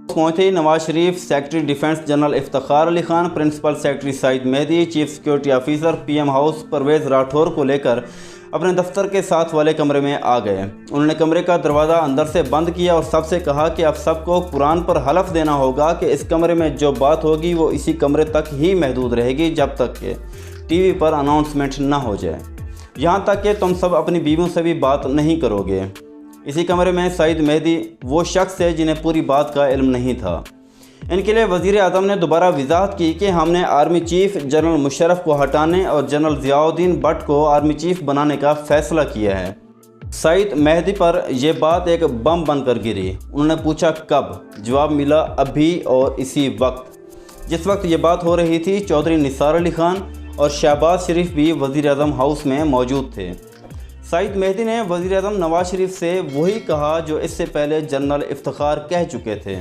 पहुंचे ही Nawaz Sharif, secretary defence general Iftikhar Ali Khan, principal secretary Saeed Mehdi, chief security officer PM house Pervez Rathore को लेकर अपने दफ्तर के साथ वाले कमरे में आ गए। उन्होंने कमरे का दरवाज़ा अंदर से बंद किया और सबसे कहा कि आप सबको कुरान पर हलफ देना होगा कि इस कमरे में जो बात होगी वो इसी कमरे तक ही महदूद रहेगी जब तक कि टीवी पर अनाउंसमेंट ना हो जाए, यहाँ तक कि तुम सब अपनी बीवियों से भी बात नहीं करोगे। इसी कमरे में सईद मेहदी वो शख्स है जिन्हें पूरी बात का इल्म नहीं था। इनके लिए वज़ीर आज़म ने दोबारा वजाहत की कि हमने आर्मी चीफ़ जनरल मुशर्रफ को हटाने और जनरल ज़ियाउद्दीन भट्ट को आर्मी चीफ़ बनाने का फ़ैसला किया है। सईद मेहदी पर यह बात एक बम बनकर गिरी। उन्होंने पूछा कब? जवाब मिला अभी और इसी वक्त। जिस वक्त ये बात हो रही थी चौधरी निसार अली खान और शहबाज शरीफ भी वज़ीर आज़म हाउस में मौजूद थे। सईद मेहदी ने वज़ीर आज़म नवाज शरीफ से वही कहा जो इससे पहले जनरल इफ्तिखार कह चुके थे।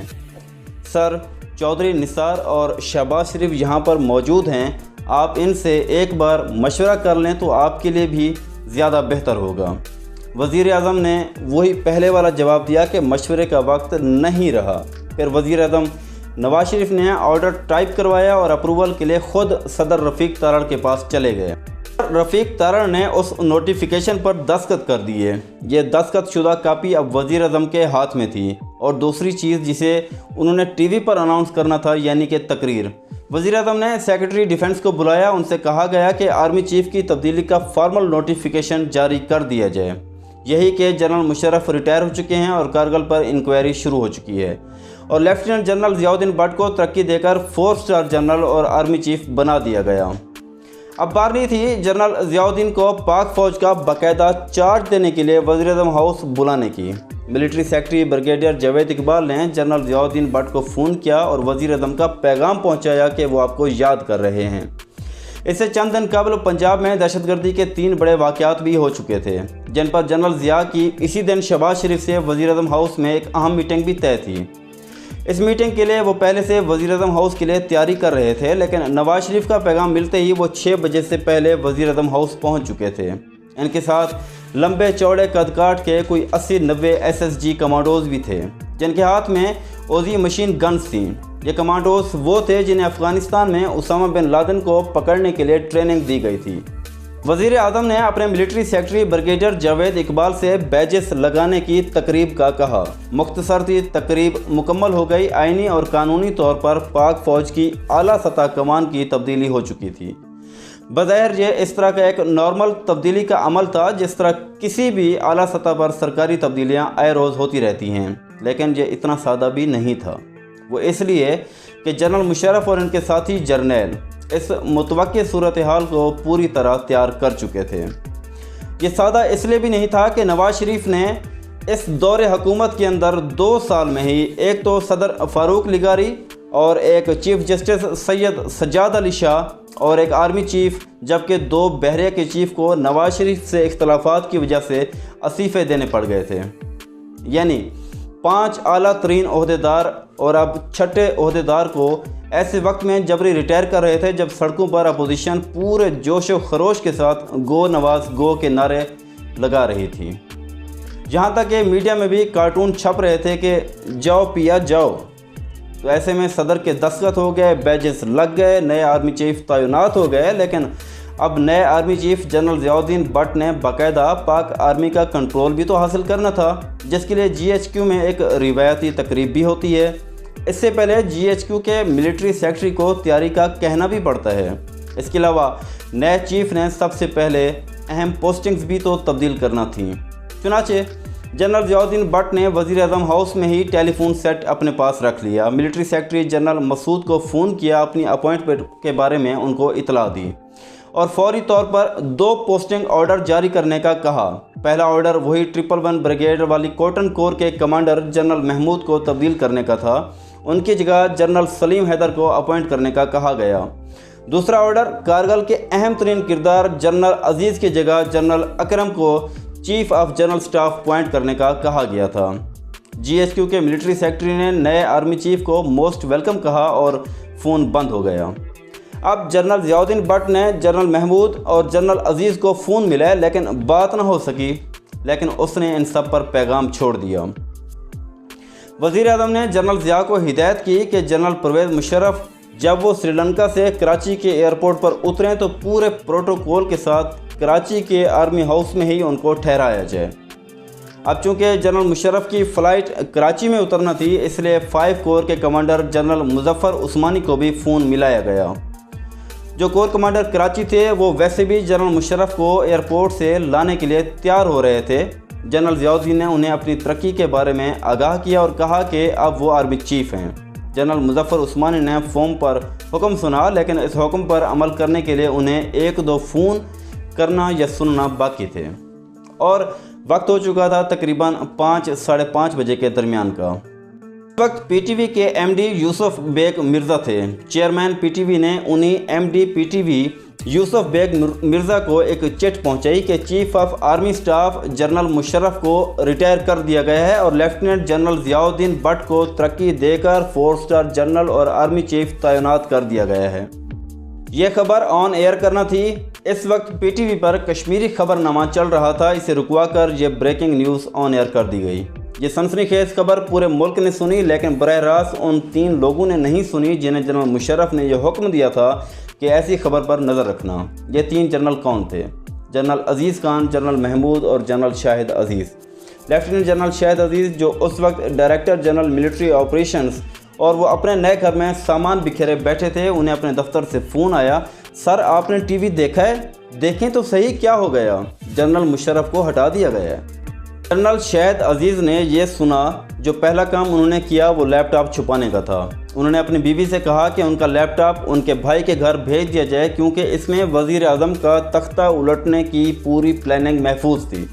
सर, चौधरी निसार और शहबाज शरीफ यहाँ पर मौजूद हैं, आप इनसे एक बार मशवरा कर लें तो आपके लिए भी ज़्यादा बेहतर होगा। वज़ीर आज़म ने वही पहले वाला जवाब दिया कि मशवरे का वक्त नहीं रहा। फिर वज़ीर आज़म नवाज शरीफ ने ऑर्डर टाइप करवाया और अप्रूवल के लिए ख़ुद सदर रफ़ीक तारड़ के पास चले गए। रफ़ीक तारड़ ने उस नोटिफिकेशन पर दस्तखत कर दिए। ये दस्तखत शुदा कापी अब वज़ीर आज़म के हाथ में थी और दूसरी चीज़ जिसे उन्होंने टीवी पर अनाउंस करना था यानी कि तकरीर। वज़ीर आज़म ने सेक्रेटरी डिफेंस को बुलाया। उनसे कहा गया कि आर्मी चीफ़ की तब्दीली का फॉर्मल नोटिफिकेशन जारी कर दिया जाए। यही कि जनरल मुशर्रफ रिटायर हो चुके हैं और कारगिल पर इंक्वायरी शुरू हो चुकी है और लेफ्टिनेंट जनरल ज़ियाउद्दीन भट्ट को तरक्की देकर 4 स्टार जनरल और आर्मी चीफ़ बना दिया गया। अब बारी थी जनरल ज़ियाउद्दीन को पाक फ़ौज का बाकायदा चार्ज देने के लिए वज़ीर आज़म हाउस बुलाने की। Military secretary brigadier Javed Iqbal ने जनरल ज़ियाउद्दीन भट्ट को फ़ोन किया और वज़ीर आज़म का पैगाम पहुंचाया कि वो आपको याद कर रहे हैं। इससे चंद दिन कबल पंजाब में दहशतगर्दी के 3 बड़े वाक़यात भी हो चुके थे, जिन पर जनरल ज़िया की इसी दिन शहबाज शरीफ से वज़ीर आज़म हाउस में एक अहम मीटिंग भी तय थी। इस मीटिंग के लिए वो पहले से वज़ीर आज़म हाउस के लिए तैयारी कर रहे थे, लेकिन नवाज शरीफ का पैगाम मिलते ही वो 6 बजे से पहले वज़ीर आज़म हाउस पहुंच चुके थे। इनके साथ लंबे चौड़े कद काट के कोई 80-90 SSG कमांडोज़ भी थे, जिनके हाथ में ओजी मशीन गन्स थीं। ये कमांडोज़ वो थे जिन्हें अफ़गानिस्तान में उसामा बिन लादेन को पकड़ने के लिए ट्रेनिंग दी गई थी। वज़ीर आज़म ने अपने military secretary brigadier Javed Iqbal से बैजेस लगाने की तकरीब का कहा। मुख्तसर थी तकरीब मुकम्मल हो गई। आइनी और कानूनी तौर पर पाक फ़ौज की आला सतह कमान की तब्दीली हो चुकी थी। बज़ाहिर ये इस तरह का एक नॉर्मल तब्दीली का अमल था जिस तरह किसी भी आला सतह पर सरकारी तब्दीलियाँ आए रोज़ होती रहती हैं, लेकिन ये इतना सादा भी नहीं था। वो इसलिए कि जनरल मुशर्रफ और इनके साथी जर्नैल इस मुतवक्के सूरत हाल को पूरी तरह तैयार कर चुके थे। ये सादा इसलिए भी नहीं था कि नवाज शरीफ ने इस दौरे हुकूमत के अंदर 2 साल में ही एक तो सदर फ़ारूक लिगारी और एक चीफ़ जस्टिस सैयद सज्जाद अली शाह और एक आर्मी चीफ़, जबकि 2 बहरिया के चीफ़ को नवाज शरीफ से इख्तलाफात की वजह से इस्तीफ़े देने पड़ गए थे। यानी 5 आला तरीन ओहदेदार और अब 6ठे ओहदेदार को ऐसे वक्त में जबरी रिटायर कर रहे थे जब सड़कों पर अपोजिशन पूरे जोश व खरोश के साथ गो नवाज गो के नारे लगा रही थी। यहाँ तक कि मीडिया में भी कार्टून छप रहे थे कि जाओ पिया जाओ। तो ऐसे में सदर के दस्तखत हो गए, बैजेस लग गए, नए आर्मी चीफ़ तैनात हो गए। लेकिन अब नए army chief general Ziauddin Bhatt ने बाकायदा पाक आर्मी का कंट्रोल भी तो हासिल करना था, जिसके लिए GHQ में एक रिवायती तकरीब भी होती है। इससे पहले GHQ के मिलिट्री सेक्रेटरी को तैयारी का कहना भी पड़ता है। इसके अलावा नए चीफ़ ने सबसे पहले अहम पोस्टिंग्स भी तो तब्दील करना थी। चुनाचे जनरल ज़ियाउद्दीन भट्ट ने वज़ीर आज़म हाउस में ही टेलीफोन सेट अपने पास रख लिया। मिलिट्री सेक्रेटरी जनरल मसूद को फ़ोन किया, अपनी अपॉइंटमेंट के बारे में उनको इतला दी और फौरी तौर पर 2 पोस्टिंग ऑर्डर जारी करने का कहा। पहला ऑर्डर वही 111 ब्रिगेड वाली कॉटन कोर के कमांडर जनरल महमूद को तब्दील करने का था। उनकी जगह जनरल सलीम हैदर को अपॉइंट करने का कहा गया। दूसरा ऑर्डर कारगिल के अहम तरीन किरदार जनरल अजीज़ की जगह जनरल अकरम को chief of general staff appoint करने का कहा गया था। GHQ के मिलिट्री सेक्रेटरी ने नए आर्मी चीफ को मोस्ट वेलकम कहा और फ़ोन बंद हो गया। अब जनरल ज़ियाउद्दीन भट्ट ने जनरल महमूद और जनरल अजीज़ को फ़ोन मिलाया, लेकिन बात न हो सकी। लेकिन उसने इन सब पर पैगाम छोड़ दिया। वज़ीर आज़म ने जनरल ज़िया को हिदायत की कि जनरल परवेज़ मुशर्रफ जब वो श्रीलंका से कराची के एयरपोर्ट पर उतरें तो पूरे प्रोटोकॉल के साथ कराची के आर्मी हाउस में ही उनको ठहराया जाए। अब चूँकि जनरल मुशर्रफ की फ़्लाइट कराची में उतरना थी, इसलिए 5 कोर के कमांडर जनरल मुज़फ़्फ़र उस्मानी को भी फ़ोन मिलाया गया। जो कोर कमांडर कराची थे वो वैसे भी जनरल मुशर्रफ को एयरपोर्ट से लाने के लिए तैयार हो रहे थे। जनरल ज़ियाउद्दीन ने उन्हें अपनी तरक्की के बारे में आगाह किया और कहा कि अब वो आर्मी चीफ हैं। जनरल मुज़फ़्फ़र उस्मानी ने फ़ोन पर हुक्म सुना, लेकिन इस हुक्म पर अमल करने के लिए उन्हें 1-2 फ़ोन करना या सुनना बाकी थे और वक्त हो चुका था तकरीबन 5-5:30 बजे के दरमियान का। इस वक्त पीटीवी के एमडी यूसुफ बेग मिर्ज़ा थे। चेयरमैन पीटीवी ने उन्हीं एमडी पीटीवी यूसुफ बेग मिर्ज़ा को एक चिट पहुंचाई कि chief of army staff general Musharraf को रिटायर कर दिया गया है और लेफ्टिनेंट जनरल ज़ियाउद्दीन भट्ट को तरक्की देकर 4 स्टार जनरल और आर्मी चीफ तैनात कर दिया गया है। ये खबर ऑन एयर करना थी। इस वक्त पीटीवी पर कश्मीरी खबरनामा चल रहा था, इसे रुकवा कर ये ब्रेकिंग न्यूज़ ऑन एयर कर दी गई। ये सनसनीखेज खबर पूरे मुल्क ने सुनी, लेकिन बरह रास्त उन 3 लोगों ने नहीं सुनी जिन्हें जनरल मुशर्रफ ने यह हुक्म दिया था कि ऐसी खबर पर नज़र रखना। ये 3 जनरल कौन थे? जनरल अजीज़ खान, जनरल महमूद और जनरल शाहिद अजीज़। लेफ्टिनेंट जनरल शाहिद अजीज़ जो उस वक्त डायरेक्टर जनरल मिलिट्री ऑपरेशंस और वो अपने नए घर में सामान बिखेरे बैठे थे, उन्हें अपने दफ्तर से फ़ोन आया, सर आपने टीवी देखा है? देखें तो सही क्या हो गया? जनरल मुशर्रफ को हटा दिया गया है। जनरल शाहिद अजीज़ ने यह सुना, जो पहला काम उन्होंने किया वो लैपटॉप छुपाने का था। उन्होंने अपनी बीवी से कहा कि उनका लैपटॉप उनके भाई के घर भेज दिया जाए, क्योंकि इसमें वज़ीर आज़म का तख्ता उलटने की पूरी प्लानिंग महफूज थी।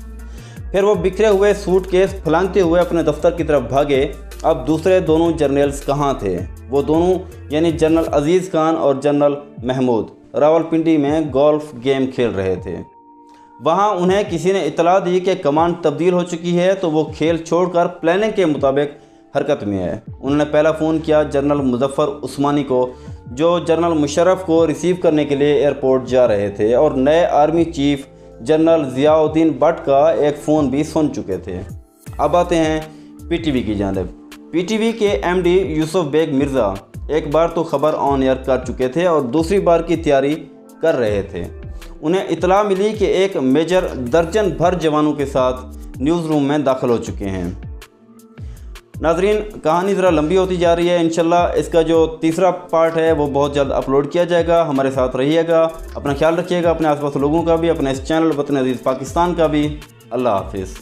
फिर वो बिखरे हुए सूटकेस फलांगते हुए अपने दफ्तर की तरफ भागे। अब दूसरे दोनों जर्नल्स कहाँ थे? वो दोनों यानी जनरल अजीज़ खान और जनरल महमूद रावलपिंडी में गोल्फ गेम खेल रहे थे। वहाँ उन्हें किसी ने इतला दी कि कमांड तब्दील हो चुकी है, तो वो खेल छोड़कर प्लानिंग के मुताबिक हरकत में है। उन्होंने पहला फ़ोन किया जनरल मुज़फ़्फ़र उस्मानी को, जो जनरल मुशर्रफ को रिसीव करने के लिए एयरपोर्ट जा रहे थे और नए army chief general Ziauddin Bhatt का एक फ़ोन भी सुन चुके थे। अब आते हैं पीटीवी की जानिब। पीटीवी के एमडी यूसुफ बेग मिर्ज़ा एक बार तो खबर ऑन एयर कर चुके थे और दूसरी बार की तैयारी कर रहे थे। उन्हें इतला मिली कि एक मेजर दर्जन भर जवानों के साथ न्यूज़ रूम में दाखिल हो चुके हैं। नाजरीन, कहानी ज़रा लंबी होती जा रही है। इंशाल्लाह इसका जो तीसरा पार्ट है वो बहुत जल्द अपलोड किया जाएगा। हमारे साथ रहिएगा, अपना ख्याल रखिएगा, अपने आसपास लोगों का भी, अपने इस चैनल वतन अजीज़ पाकिस्तान का भी। अल्लाह हाफिज़।